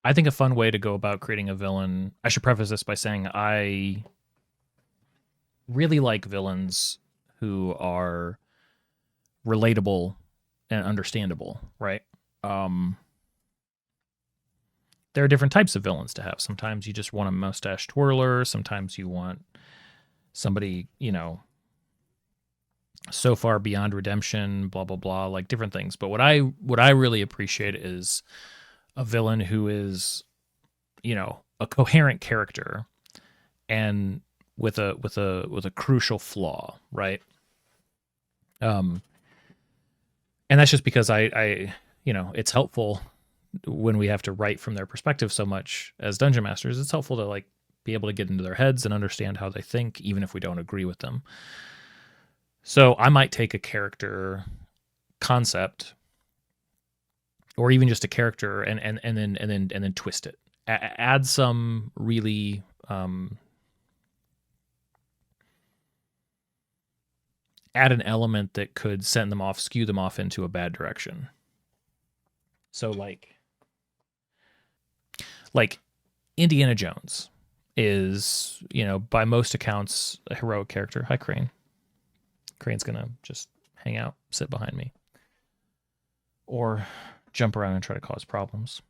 I think a fun way to go about creating a villain. I should preface this by saying I really like villains who are relatable and understandable, right? Um, there are different types of villains to have. Sometimes you just want a mustache twirler. Sometimes you want somebody, so far beyond redemption, blah blah blah, like different things. But what I really appreciate is a villain who is, a coherent character and with a crucial flaw, right? Um, and that's just because it's helpful when we have to write from their perspective so much as dungeon masters. It's helpful to like be able to get into their heads and understand how they think, even if we don't agree with them. So I might take a character concept or even just a character and then twist it. Add some really add an element that could send them off, skew them off into a bad direction. So like Indiana Jones is, by most accounts a heroic character. Hi Crane. Crane's gonna just hang out, sit behind me, or jump around and try to cause problems.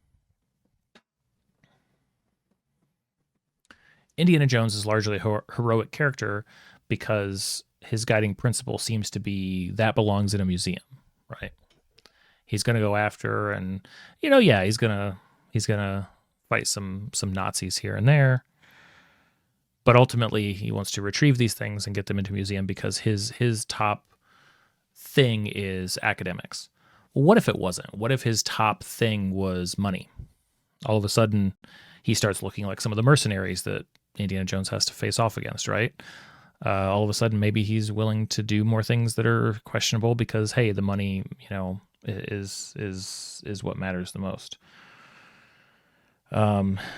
Indiana Jones is largely a heroic character because his guiding principle seems to be that belongs in a museum, right? He's going to go after and yeah, he's going to fight some Nazis here and there, but ultimately he wants to retrieve these things and get them into a museum because his top thing is academics. Well, what if it wasn't? What if his top thing was money? All of a sudden he starts looking like some of the mercenaries that Indiana Jones has to face off against, right? All of a sudden, maybe he's willing to do more things that are questionable because, hey, the money, is what matters the most.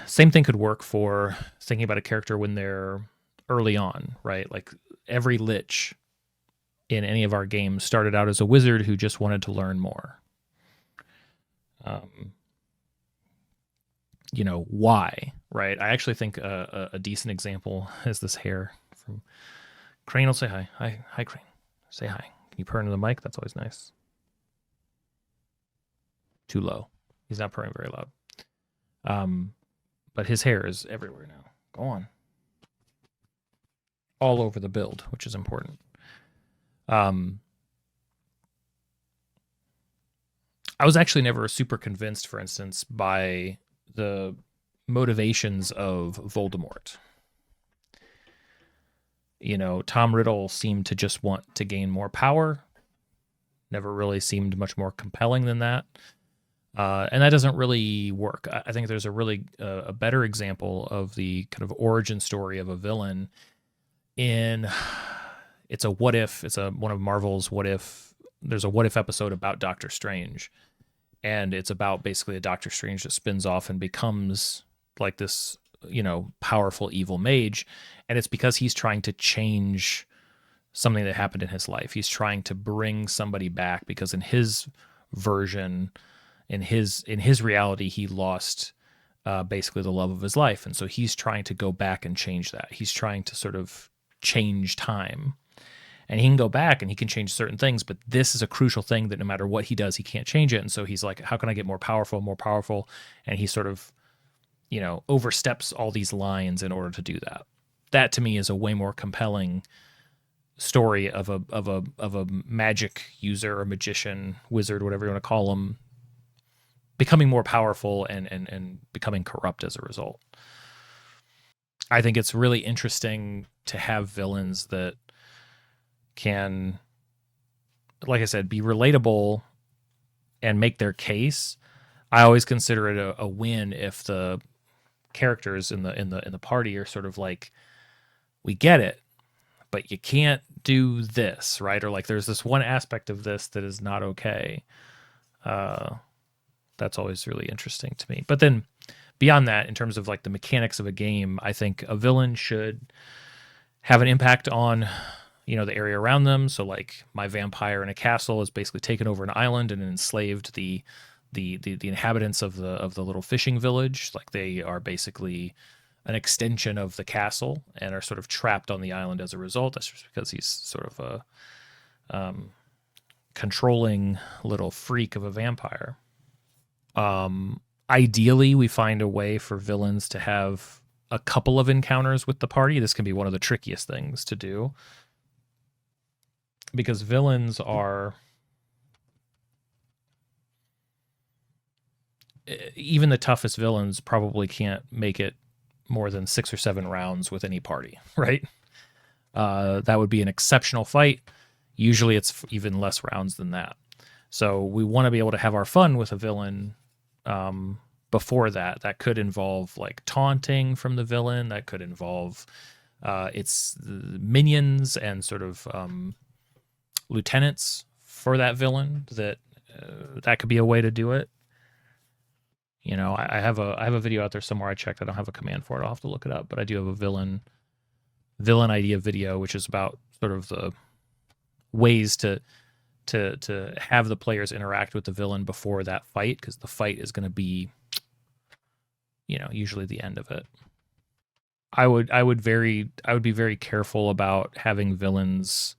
Same thing could work for thinking about a character when they're early on, right? Like every lich in any of our games started out as a wizard who just wanted to learn more. Why, right? I actually think a decent example is this hair from Crane. Will say hi. Hi, Crane. Say hi. Can you purr into the mic? That's always nice. Too low. He's not purring very loud. But his hair is everywhere now. Go on. All over the build, which is important. I was actually never super convinced, for instance, by the motivations of Voldemort. Tom Riddle seemed to just want to gain more power. Never really seemed much more compelling than that. And that doesn't really work. I think there's a better example of the kind of origin story of a villain in it's a what if. It's one of Marvel's what if. There's a what if episode about Doctor Strange, and it's about basically a Doctor Strange that spins off and becomes like this, powerful evil mage, and it's because he's trying to change something that happened in his life. He's trying to bring somebody back because in his version, in his reality, he lost basically the love of his life, and so he's trying to go back and change that. He's trying to sort of change time. And he can go back and he can change certain things, but this is a crucial thing that no matter what he does, he can't change it. And so he's like, how can I get more powerful, more powerful? And he sort of, oversteps all these lines in order to do that. That to me is a way more compelling story of a magic user or magician, wizard, whatever you want to call them, becoming more powerful and becoming corrupt as a result. I think it's really interesting to have villains that can, like I said, be relatable and make their case. I always consider it a win if the characters in the party are sort of like, we get it, but you can't do this, right? Or like there's this one aspect of this that is not okay. That's always really interesting to me. But then beyond that, in terms of like the mechanics of a game, I think a villain should have an impact on the area around them. So like my vampire in a castle has basically taken over an island and enslaved the the inhabitants of the little fishing village, like they are basically an extension of the castle and are sort of trapped on the island as a result. That's just because he's sort of a controlling little freak of a vampire. Ideally, we find a way for villains to have a couple of encounters with the party. This can be one of the trickiest things to do because villains are, even the toughest villains probably can't make it more than 6 or 7 rounds with any party, right? That would be an exceptional fight. Usually it's even less rounds than that. So we want to be able to have our fun with a villain before that. That could involve like taunting from the villain. That could involve its minions and sort of lieutenants for that villain. That could be a way to do it. You know, I have a video out there somewhere I checked. I don't have a command for it. I'll have to look it up. But I do have a villain idea video, which is about sort of the ways to have the players interact with the villain before that fight, because the fight is going to be, you know, usually the end of it. I would be very careful about having villains.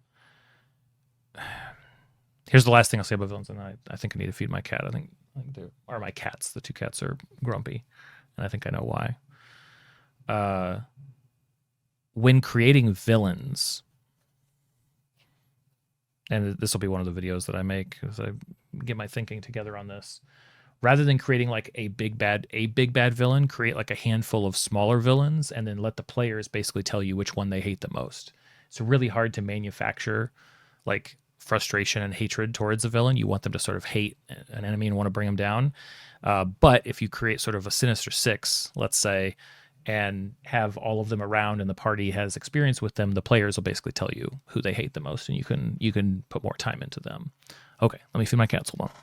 Here's the last thing I'll say about villains, and I think I need to feed my cat. I think or my cats. The 2 cats are grumpy, and I think I know why. When creating villains, and this will be one of the videos that I make as I get my thinking together on this, rather than creating like a big bad villain, create like a handful of smaller villains and then let the players basically tell you which one they hate the most. It's really hard to manufacture like frustration and hatred towards a villain. You want them to sort of hate an enemy and want to bring them down. But if you create sort of a Sinister Six, let's say, and have all of them around and the party has experience with them, the players will basically tell you who they hate the most, and you can put more time into them. Okay, let me feed my cats. Hold on.